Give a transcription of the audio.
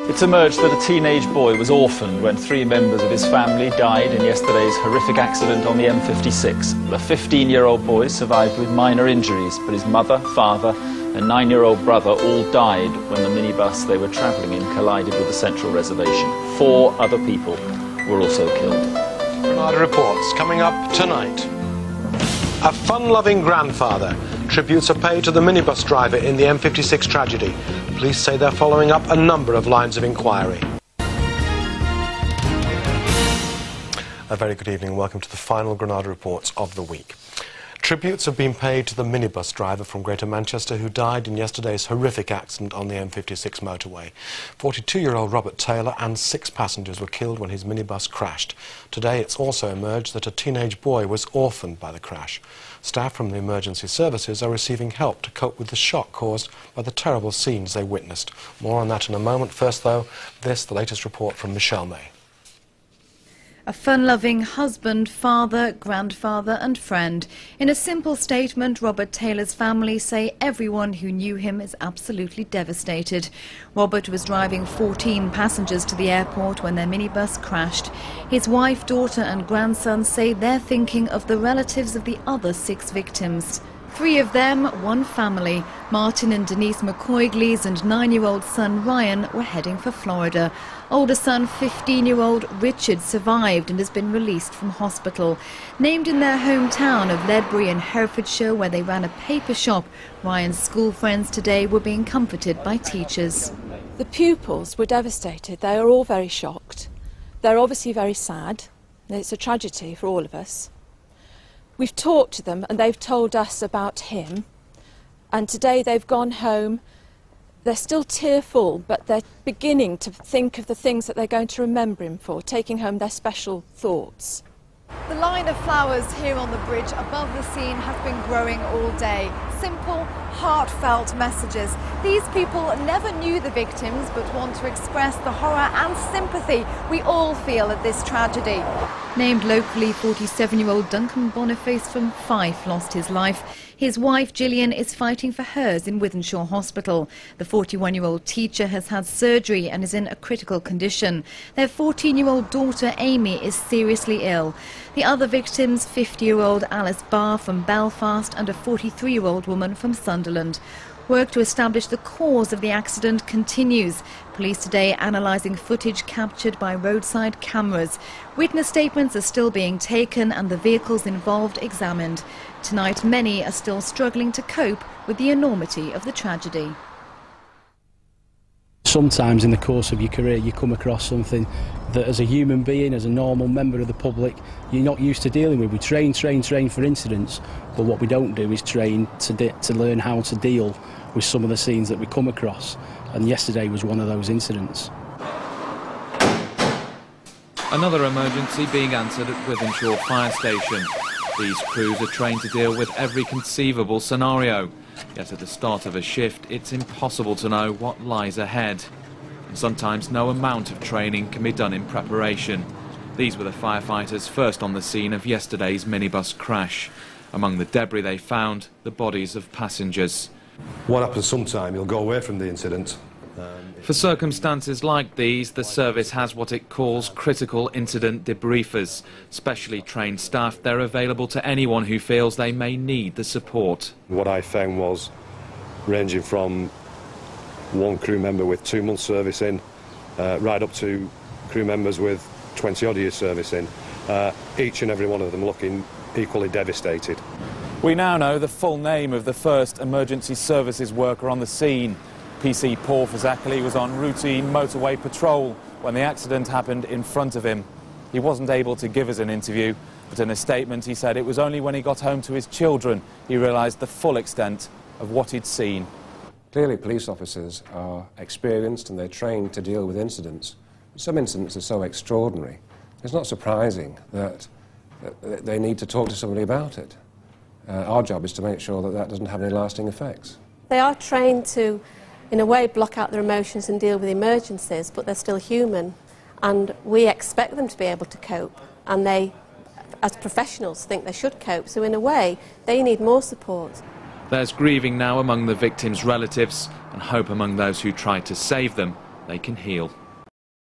It's emerged that a teenage boy was orphaned when 3 members of his family died in yesterday's horrific accident on the M56. The 15-year-old boy survived with minor injuries, but his mother, father and 9-year-old brother all died when the minibus they were travelling in collided with the central reservation. 4 other people were also killed. Granada reports coming up tonight. A fun-loving grandfather. Tributes are paid to the minibus driver in the M56 tragedy. Police say they're following up a number of lines of inquiry. A very good evening and welcome to the final Granada reports of the week. Tributes have been paid to the minibus driver from Greater Manchester who died in yesterday's horrific accident on the M56 motorway. 42-year-old Robert Taylor and 6 passengers were killed when his minibus crashed. Today it's also emerged that a teenage boy was orphaned by the crash. Staff from the emergency services are receiving help to cope with the shock caused by the terrible scenes they witnessed. More on that in a moment. First, though, the latest report from Michelle May. A fun-loving husband, father, grandfather and friend. In a simple statement, Robert Taylor's family say everyone who knew him is absolutely devastated. Robert was driving 14 passengers to the airport when their minibus crashed. His wife, daughter and grandson say they're thinking of the relatives of the other 6 victims. 3 of them, one family. Martin and Denise McCoygleys and 9-year-old son Ryan were heading for Florida. Older son, 15-year-old Richard, survived and has been released from hospital. Named in their hometown of Ledbury in Herefordshire, where they ran a paper shop, Ryan's school friends today were being comforted by teachers. The pupils were devastated. They are all very shocked. They're obviously very sad. It's a tragedy for all of us. We've talked to them and they've told us about him, and today they've gone home. They're still tearful, but they're beginning to think of the things that they're going to remember him for, taking home their special thoughts. The line of flowers here on the bridge above the scene has been growing all day. Simple, heartfelt messages. These people never knew the victims but want to express the horror and sympathy we all feel at this tragedy. Named locally, 47-year-old Duncan Boniface from Fife lost his life. His wife Gillian is fighting for hers in Wythenshawe Hospital. The 41-year-old teacher has had surgery and is in a critical condition. Their 14-year-old daughter Amy is seriously ill. The other victims, 50-year-old Alice Barr from Belfast and a 43-year-old woman from Sunderland. Work to establish the cause of the accident continues. Police today analysing footage captured by roadside cameras. Witness statements are still being taken and the vehicles involved examined. Tonight, many are still struggling to cope with the enormity of the tragedy. Sometimes in the course of your career you come across something that as a human being, as a normal member of the public, you're not used to dealing with. We train for incidents, but what we don't do is train to learn how to deal with some of the scenes that we come across, and yesterday was one of those incidents. Another emergency being answered at Wythenshawe Fire Station. These crews are trained to deal with every conceivable scenario. Yet at the start of a shift, it's impossible to know what lies ahead. And sometimes no amount of training can be done in preparation. These were the firefighters first on the scene of yesterday's minibus crash. Among the debris they found, the bodies of passengers. What happens sometime, you'll go away from the incident. For circumstances like these, the service has what it calls critical incident debriefers. Specially trained staff, they're available to anyone who feels they may need the support. What I found was ranging from one crew member with 2 months service in, right up to crew members with 20-odd years service in, each and every one of them looking equally devastated. We now know the full name of the first emergency services worker on the scene. PC Paul Fazakali was on routine motorway patrol when the accident happened in front of him. He wasn't able to give us an interview, but in a statement he said it was only when he got home to his children he realised the full extent of what he'd seen. Clearly police officers are experienced and they're trained to deal with incidents. Some incidents are so extraordinary, it's not surprising that they need to talk to somebody about it. Our job is to make sure that that doesn't have any lasting effects. They are trained to, in a way, block out their emotions and deal with emergencies, but they're still human, and we expect them to be able to cope, and they, as professionals, think they should cope, so in a way, they need more support. There's grieving now among the victims' relatives and hope among those who tried to save them, they can heal.